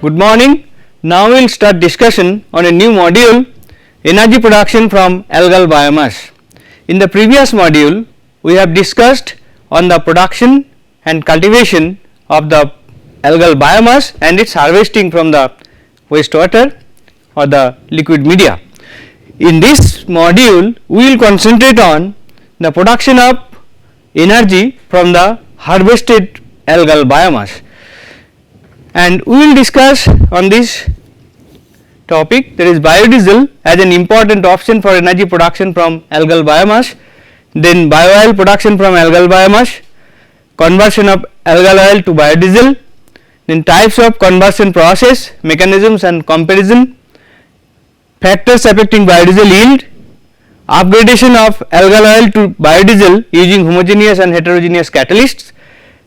Good morning. Now we will start discussion on a new module, energy production from algal biomass. In the previous module we have discussed on the production and cultivation of the algal biomass and its harvesting from the wastewater or the liquid media. In this module we will concentrate on the production of energy from the harvested algal biomass, and we will discuss on this topic, that is biodiesel as an important option for energy production from algal biomass, then bio-oil production from algal biomass, conversion of algal oil to biodiesel, then types of conversion process, mechanisms and comparison, factors affecting biodiesel yield, upgradation of algal oil to biodiesel using homogeneous and heterogeneous catalysts,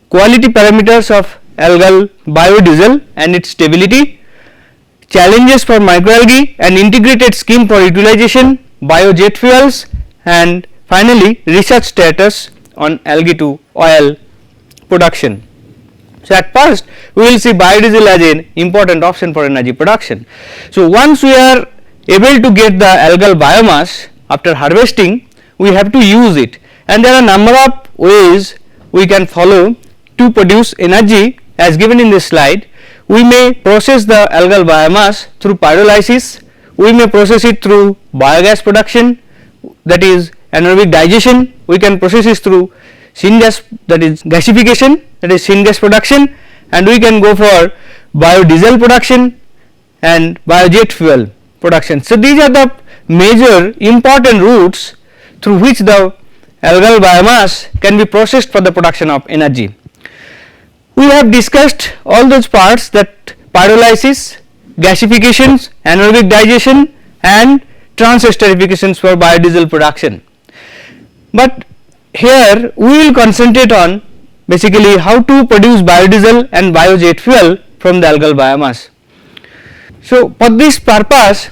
quality parameters of algal biodiesel and its stability, challenges for microalgae and integrated scheme for utilization, biojet fuels, and finally research status on algae to oil production. So, at first we will see biodiesel as an important option for energy production. So, once we are able to get the algal biomass after harvesting, we have to use it, and there are number of ways we can follow to produce energy as given in this slide. We may process the algal biomass through pyrolysis, we may process it through biogas production, that is anaerobic digestion, we can process it through syngas, that is gasification, that is syngas production, and we can go for biodiesel production and biojet fuel production. So, these are the major important routes through which the algal biomass can be processed for the production of energy. We have discussed all those parts, that pyrolysis, gasifications, anaerobic digestion and transesterifications for biodiesel production. But here we will concentrate on basically how to produce biodiesel and biojet fuel from the algal biomass. So, for this purpose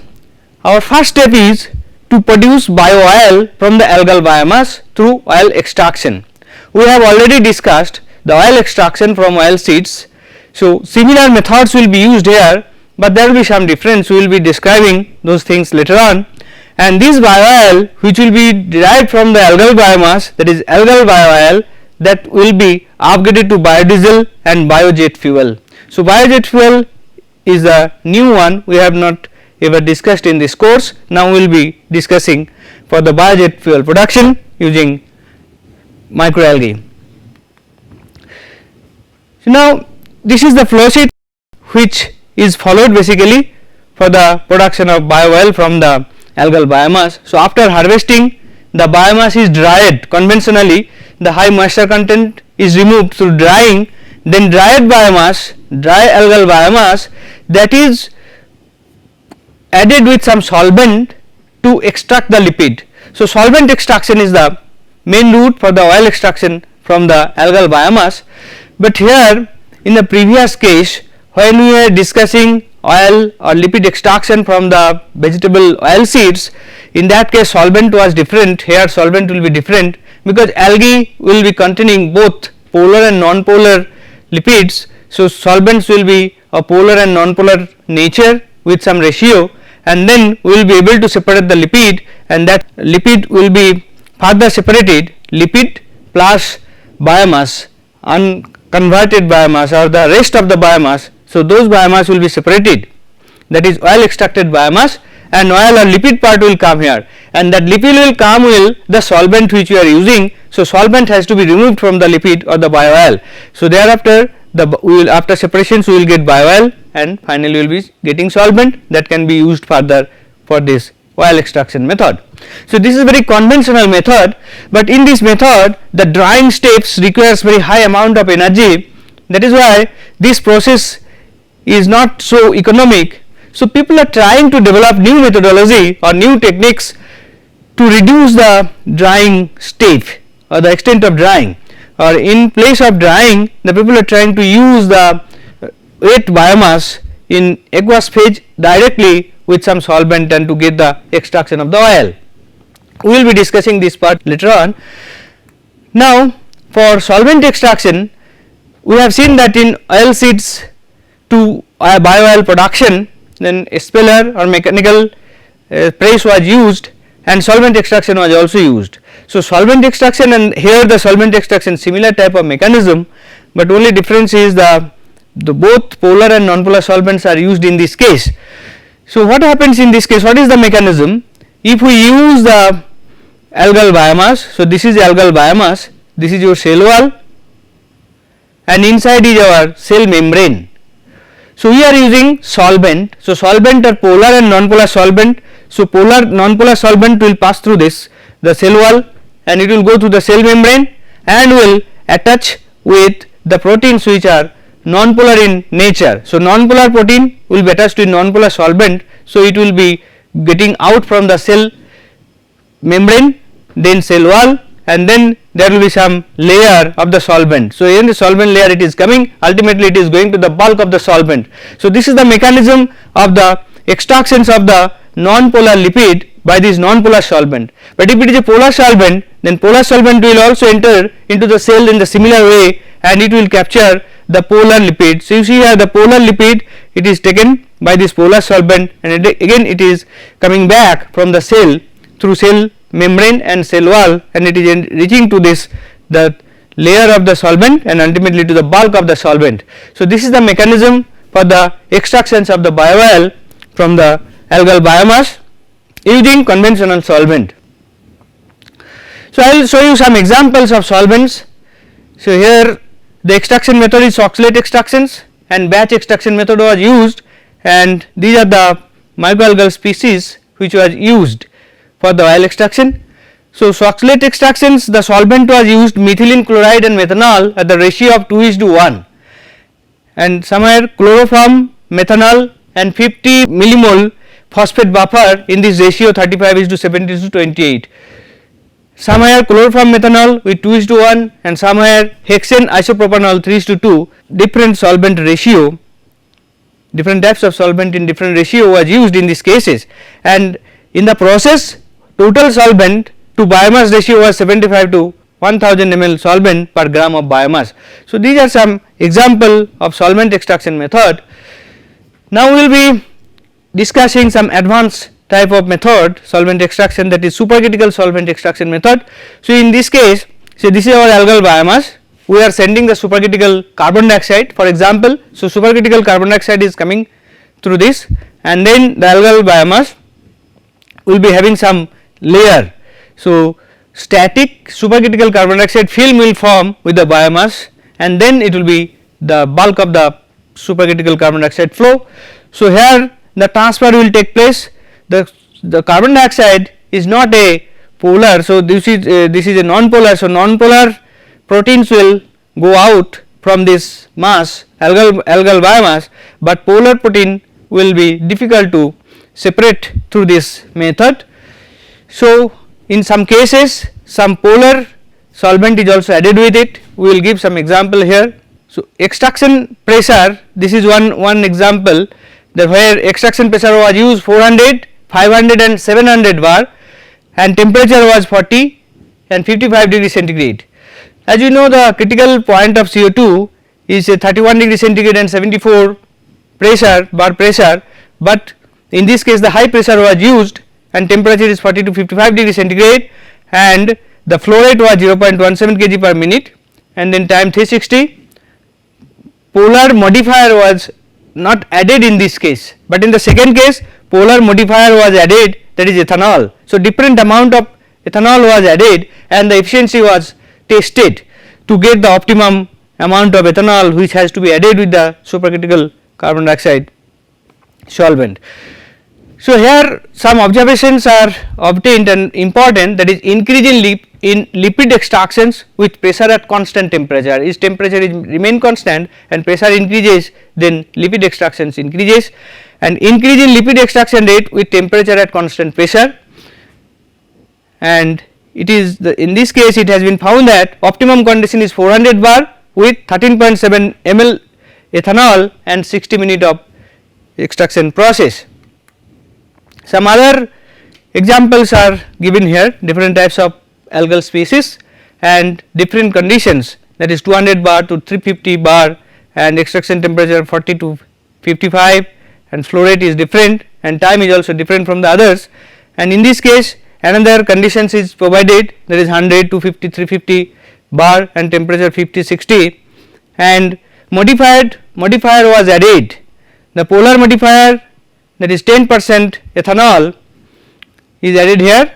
our first step is to produce bio-oil from the algal biomass through oil extraction. We have already discussed the oil extraction from oil seeds. So, similar methods will be used here, but there will be some difference. We will be describing those things later on, and this bio-oil which will be derived from the algal biomass, that is algal bio-oil, that will be upgraded to biodiesel and biojet fuel. So, biojet fuel is a new one, we have not ever discussed in this course. Now, we will be discussing for the biojet fuel production using microalgae. So, now this is the flow sheet which is followed basically for the production of bio-oil from the algal biomass. So, after harvesting, the biomass is dried conventionally, the high moisture content is removed through drying, then dried biomass, dry algal biomass, that is added with some solvent to extract the lipid. So, solvent extraction is the main route for the oil extraction from the algal biomass, but here in the previous case when we were discussing oil or lipid extraction from the vegetable oil seeds, in that case solvent was different, here solvent will be different, because algae will be containing both polar and non-polar lipids. So, solvents will be a polar and non-polar nature with some ratio, and then we will be able to separate the lipid, and that lipid will be further separated, lipid plus biomass, unconverted biomass or the rest of the biomass. So, those biomass will be separated, that is oil extracted biomass, and oil or lipid part will come here, and that lipid will come with the solvent which we are using. So, solvent has to be removed from the lipid or the bio-oil. So, thereafter after separations we will get bio-oil, and finally we will be getting solvent that can be used further for this oil extraction method. So, this is a very conventional method, but in this method the drying steps requires very high amount of energy, that is why this process is not so economic. So, people are trying to develop new methodology or new techniques to reduce the drying step or the extent of drying, or in place of drying the people are trying to use the wet biomass in aqueous phase directly with some solvent and to get the extraction of the oil. We will be discussing this part later on. Now, for solvent extraction we have seen that in oil seeds to bio-oil production, then speller or mechanical press was used and solvent extraction was also used. So, solvent extraction and here the solvent extraction similar type of mechanism, but only difference is the both polar and non-polar solvents are used in this case. So, what happens in this case, what is the mechanism? If we use the algal biomass, so this is algal biomass, this is your cell wall and inside is our cell membrane. So, we are using solvent. So, solvent are polar and non-polar solvent. So, polar non-polar solvent will pass through this the cell wall and it will go through the cell membrane and will attach with the proteins which are non-polar in nature. So, non-polar protein will be attached to non-polar solvent. So, it will be getting out from the cell membrane, then cell wall, and then there will be some layer of the solvent. So, in the solvent layer it is coming, ultimately it is going to the bulk of the solvent. So, this is the mechanism of the extractions of the non-polar lipid by this non-polar solvent. But if it is a polar solvent, then polar solvent will also enter into the cell in the similar way and it will capture the polar lipid. So, you see here the polar lipid, it is taken by this polar solvent and again it is coming back from the cell through cell membrane and cell wall and it is reaching to this the layer of the solvent and ultimately to the bulk of the solvent. So, this is the mechanism for the extractions of the bio-oil from the algal biomass using conventional solvent. So, I will show you some examples of solvents. So, here the extraction method is oxalate extractions and batch extraction method was used and these are the microalgal species which was used for the oil extraction. So, oxalate extractions the solvent was used methylene chloride and methanol at the ratio of 2:1 and somewhere chloroform, methanol and 50 millimole phosphate buffer in this ratio 35:70:28. Somewhere chloroform methanol with 2:1 and somewhere hexane isopropanol 3:2, different solvent ratio, different types of solvent in different ratio was used in these cases and in the process total solvent to biomass ratio was 75 to 1000 ml solvent per gram of biomass. So, these are some example of solvent extraction method. Now, we will be discussing some advanced type of method solvent extraction, that is supercritical solvent extraction method. So, in this case, so this is our algal biomass, we are sending the supercritical carbon dioxide for example. So, supercritical carbon dioxide is coming through this and then the algal biomass will be having some layer. So, static supercritical carbon dioxide film will form with the biomass and then it will be the bulk of the supercritical carbon dioxide flow. So, here the transfer will take place, the carbon dioxide is not a polar. So, this is a non-polar. So, non-polar proteins will go out from this mass algal biomass, but polar protein will be difficult to separate through this method. So, in some cases some polar solvent is also added with it, we will give some example here. So, extraction pressure, this is one example that where extraction pressure was used 400, 500 and 700 bar and temperature was 40 and 55 degree centigrade. As you know, the critical point of CO2 is 31 degree centigrade and 74 bar pressure, but in this case the high pressure was used and temperature is 40 to 55 degree centigrade and the flow rate was 0.17 kg per minute and then time 360. Polar modifier was not added in this case, but in the second case polar modifier was added, that is ethanol. So, different amount of ethanol was added and the efficiency was tested to get the optimum amount of ethanol which has to be added with the supercritical carbon dioxide solvent. So, here some observations are obtained and important, that is increase in lipid extractions with pressure at constant temperature. If temperature remain constant and pressure increases, then lipid extractions increases, and increase in lipid extraction rate with temperature at constant pressure. And it is in this case it has been found that optimum condition is 400 bar with 13.7 ml ethanol and 60 minutes of extraction process. Some other examples are given here, different types of algal species and different conditions, that is 200 bar to 350 bar and extraction temperature 40 to 55 and flow rate is different and time is also different from the others, and in this case another conditions is provided, that is 100, 250, 350 bar and temperature 50, 60, and modifier was added. The polar modifier, that is 10% ethanol is added here,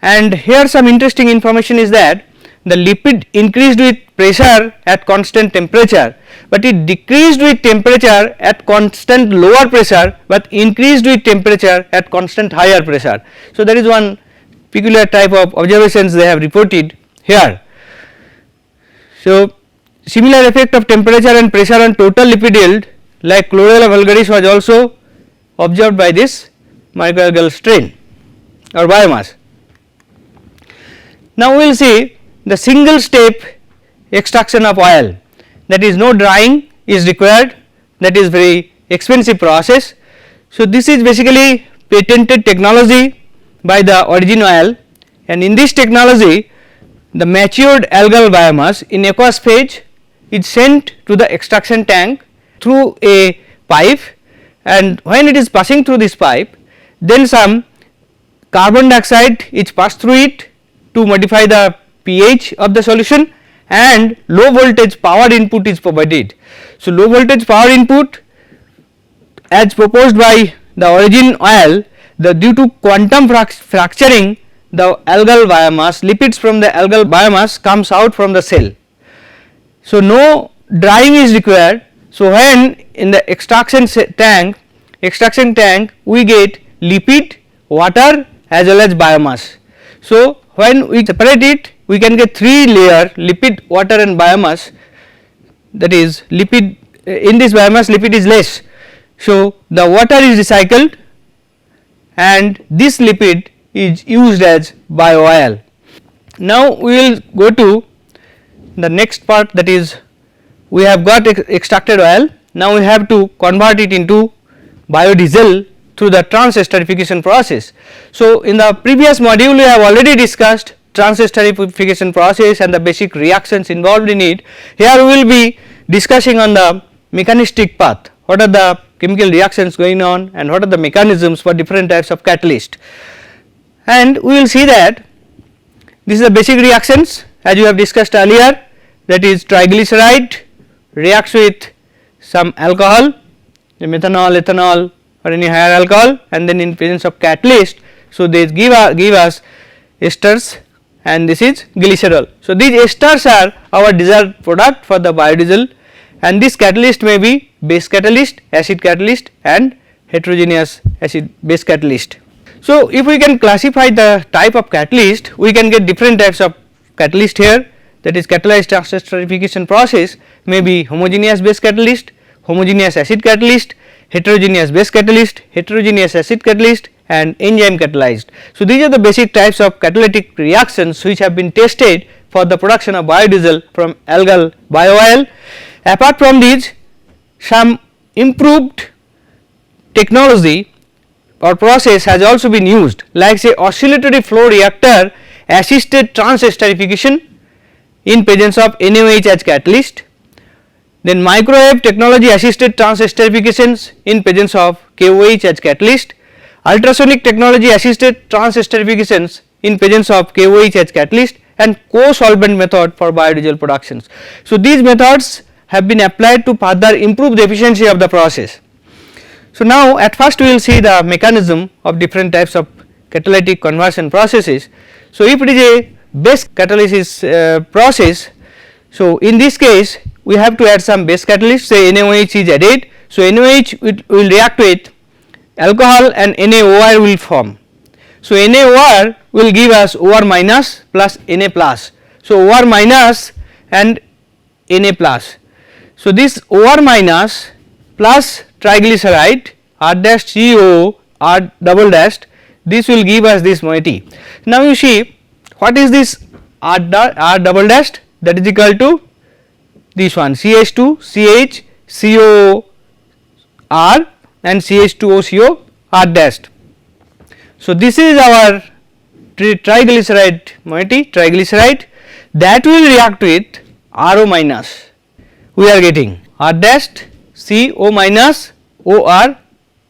and here some interesting information is that the lipid increased with pressure at constant temperature, but it decreased with temperature at constant lower pressure, but increased with temperature at constant higher pressure. So, that is one peculiar type of observations they have reported here. So, similar effect of temperature and pressure on total lipid yield like chlorella vulgaris was also observed by this microalgal strain or biomass. Now, we will see the single step extraction of oil, that is no drying is required, that is very expensive process. So, this is basically patented technology by the Origin Oil, and in this technology the matured algal biomass in aqueous phase is sent to the extraction tank through a pipe, and when it is passing through this pipe, then some carbon dioxide is passed through it to modify the pH of the solution, and low voltage power input is provided. So, low voltage power input as proposed by the Origin Oil, due to quantum fracturing the algal biomass, lipids from the algal biomass comes out from the cell. So, no drying is required. So, when in the extraction tank we get lipid, water as well as biomass. So, when we separate it, we can get 3 layer lipid, water and biomass, that is lipid, in this biomass lipid is less. So, the water is recycled and this lipid is used as bio oil. Now, we will go to the next part, that is we have got extracted oil. Now, we have to convert it into biodiesel through the transesterification process. So, in the previous module we have already discussed transesterification process and the basic reactions involved in it. Here we will be discussing on the mechanistic path, what are the chemical reactions going on and what are the mechanisms for different types of catalyst. And we will see that this is the basic reactions as you have discussed earlier, that is triglyceride reacts with some alcohol, the methanol, ethanol or any higher alcohol, and then in presence of catalyst. So, they give us esters and this is glycerol. So, these esters are our desired product for the biodiesel, and this catalyst may be base catalyst, acid catalyst and heterogeneous acid base catalyst. So, if we can classify the type of catalyst, we can get different types of catalyst here, that is catalyzed transesterification process may be homogeneous base catalyst, homogeneous acid catalyst, heterogeneous base catalyst, heterogeneous acid catalyst and enzyme catalyzed. So, these are the basic types of catalytic reactions which have been tested for the production of biodiesel from algal bio oil. Apart from these, some improved technology or process has also been used, like say oscillatory flow reactor assisted transesterification in presence of NaOH as catalyst, then microwave technology assisted transesterifications in presence of KOH as catalyst, ultrasonic technology assisted transesterifications in presence of KOH as catalyst, and co-solvent method for biodiesel productions. So, these methods have been applied to further improve the efficiency of the process. So, now at first we will see the mechanism of different types of catalytic conversion processes. So, if it is a base catalysis process, so in this case we have to add some base catalyst, say NaOH is added. So, NaOH will react with alcohol and NaOR will form. So, NaOR will give us OR minus plus Na plus. So, OR minus and Na plus. So, this OR minus plus triglyceride R dash CO R double dash, this will give us this moiety. Now, you see what is this R double dash, that is equal to this one CH2 CH CO R and CH2O CO R dash. So, this is our triglyceride moiety, triglyceride that will react with RO minus, we are getting R dash CO minus OR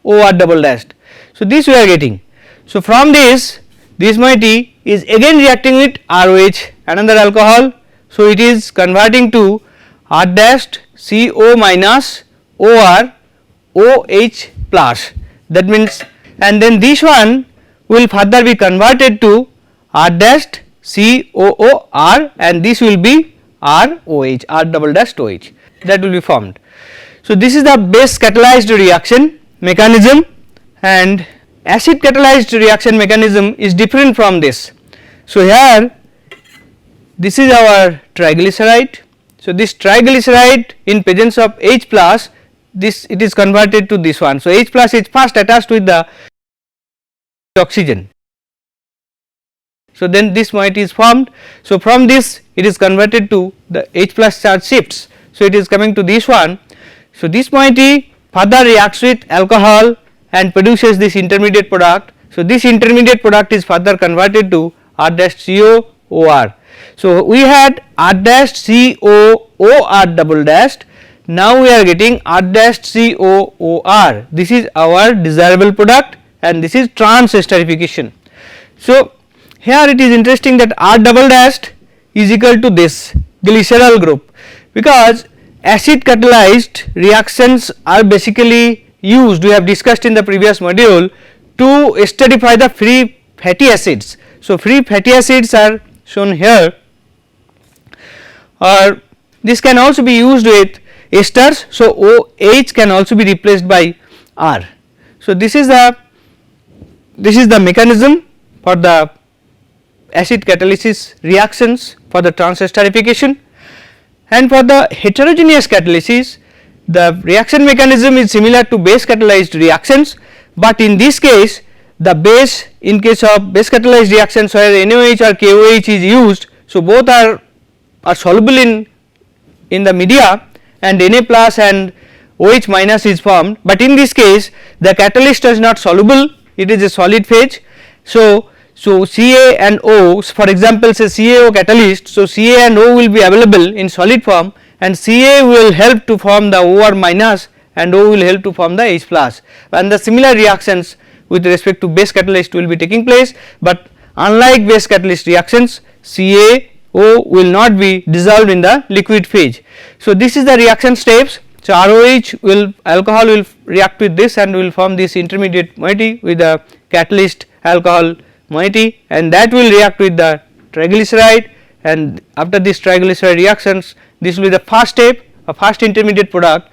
OR double dashed. So, this we are getting. So, from this moiety is again reacting with ROH, another alcohol. So, it is converting to R dashed CO minus OR OH plus, that means, and then this one will further be converted to R dashed COOR and this will be ROH, R double dashed OH, that will be formed. So, this is the base catalyzed reaction mechanism, and acid catalyzed reaction mechanism is different from this. So, here this is our triglyceride. So, this triglyceride in presence of H plus, this it is converted to this one. So, H plus is first attached with the oxygen. So, then this moiety is formed. So, from this it is converted to the H plus charge shifts. So, it is coming to this one. So, this moiety further reacts with alcohol and produces this intermediate product. So, this intermediate product is further converted to R dash COOR. So, we had R dash COOR double dashed, now we are getting R dash COOR. This is our desirable product and this is transesterification. So, here it is interesting that R double dashed is equal to this glycerol group, because acid catalyzed reactions are basically used, we have discussed in the previous module, to esterify the free fatty acids. So, free fatty acids are shown here, or this can also be used with esters. So, OH can also be replaced by R. So, this is the mechanism for the acid catalysis reactions for the transesterification, and for the heterogeneous catalysis the reaction mechanism is similar to base catalyzed reactions, but in this case the base, in case of base catalyzed reactions where NaOH or KOH is used. So, both are soluble in the media and Na plus and OH minus is formed, but in this case the catalyst is not soluble, it is a solid phase. So, Ca and O, for example, say CaO catalyst. So, Ca and O will be available in solid form and Ca will help to form the OR minus and O will help to form the H plus, and the similar reactions with respect to base catalyst will be taking place, but unlike base catalyst reactions CaO will not be dissolved in the liquid phase. So, this is the reaction steps. So, ROH will, alcohol will react with this and will form this intermediate moiety with the catalyst alcohol moiety, and that will react with the triglyceride, and after this triglyceride reactions this will be the first step, a first intermediate product.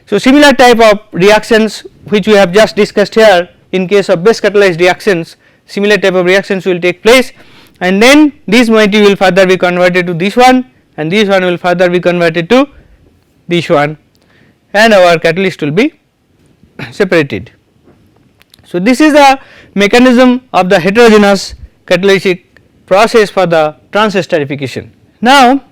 So, similar type of reactions which we have just discussed here in case of base catalyzed reactions, similar type of reactions will take place, and then this moiety will further be converted to this one and this one will further be converted to this one, and our catalyst will be separated. So, this is the mechanism of the heterogeneous catalytic process for the transesterification. Now,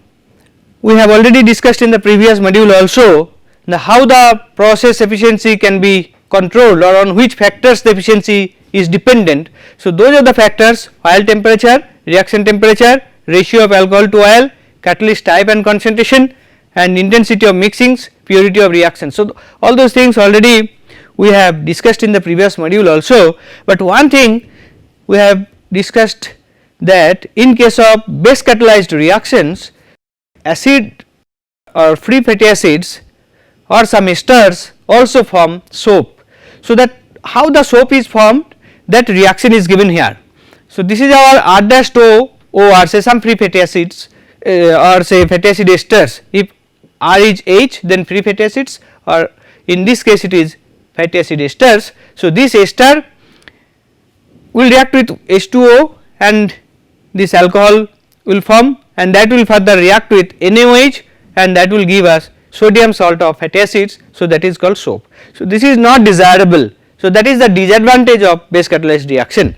we have already discussed in the previous module also how the process efficiency can be controlled or on which factors the efficiency is dependent. So, those are the factors: oil temperature, reaction temperature, ratio of alcohol to oil, catalyst type and concentration, and intensity of mixings, purity of reaction. So, all those things already we have discussed in the previous module also, but one thing we have discussed that in case of base catalyzed reactions, acid or free fatty acids or some esters also form soap. So, that how the soap is formed, that reaction is given here. So, this is our R dash O or say some free fatty acids or say fatty acid esters. If R is H, then free fatty acids, or in this case it is fatty acid esters. So, this ester will react with H2O and this alcohol will form, and that will further react with NaOH and that will give us sodium salt of fatty acids. So, that is called soap. So, this is not desirable. So, that is the disadvantage of base catalyzed reaction,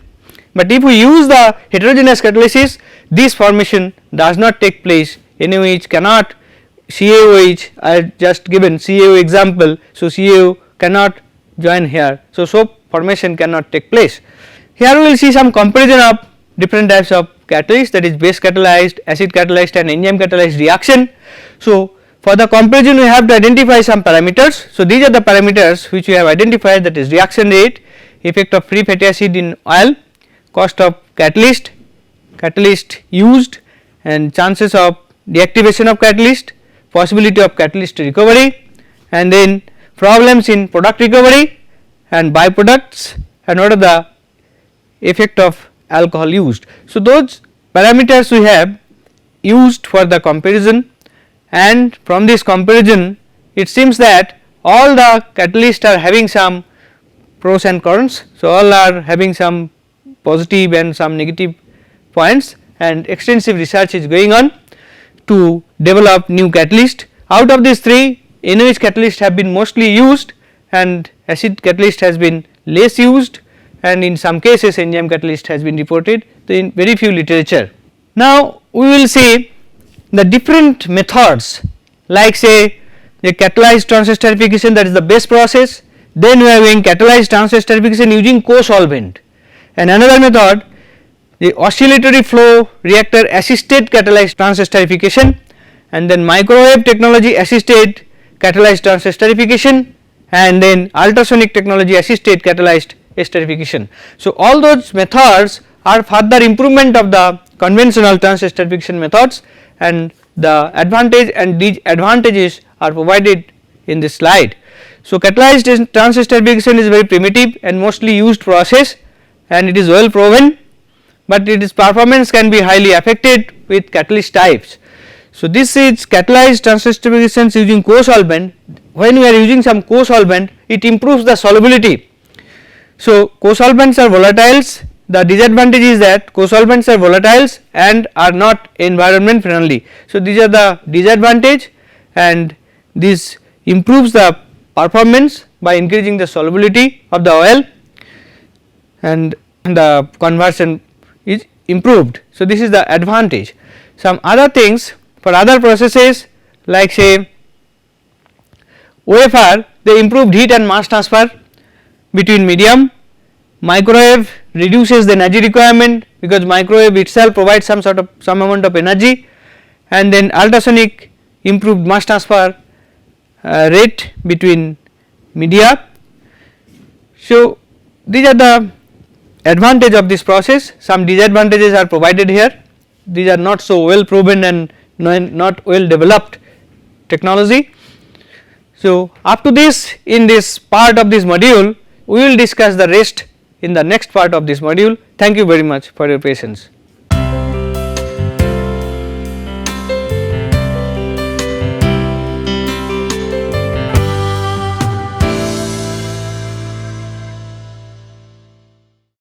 but if we use the heterogeneous catalysis, this formation does not take place. NaOH cannot, CaOH I just given CaO example. So, CaO cannot join here. So, soap formation cannot take place. Here we will see some comparison of different types of catalysts, that is base catalyzed, acid catalyzed and enzyme catalyzed reaction. So, for the comparison we have to identify some parameters. So, these are the parameters which we have identified, that is reaction rate, effect of free fatty acid in oil, cost of catalyst, catalyst used and chances of deactivation of catalyst, possibility of catalyst recovery, and then problems in product recovery and byproducts, and what are the effect of alcohol used. So, those parameters we have used for the comparison, and from this comparison it seems that all the catalysts are having some pros and cons. So, all are having some positive and some negative points, and extensive research is going on to develop new catalyst. Out of these three, NOH catalyst have been mostly used and acid catalyst has been less used, and in some cases enzyme catalyst has been reported in very few literature. Now, we will see the different methods, like say the catalyzed transesterification, that is the base process. Then we are doing catalyzed transesterification using co-solvent, and another method the oscillatory flow reactor assisted catalyzed transesterification, and then microwave technology assisted catalyzed transesterification, and then ultrasonic technology assisted catalyzed esterification. So, all those methods are further improvement of the conventional transesterification methods, and the advantage and disadvantages are provided in this slide. So, catalyzed transesterification is very primitive and mostly used process, and it is well proven, but its performance can be highly affected with catalyst types. So, this is catalyzed transesterification using co-solvent. When we are using some co-solvent, it improves the solubility. So, co-solvents are volatiles. The disadvantage is that co-solvents are volatiles and are not environment friendly. So, these are the disadvantage, and this improves the performance by increasing the solubility of the oil, and the conversion is improved. So, this is the advantage. Some other things for other processes, like say OFR, they improved heat and mass transfer between medium. Microwave reduces the energy requirement, because microwave itself provides some amount of energy, and then ultrasonic improved mass transfer rate between media. So, these are the advantage of this process. Some disadvantages are provided here. These are not so well proven and not well developed technology. So, up to this, in this part of this module, we will discuss the rest in the next part of this module. Thank you very much for your patience.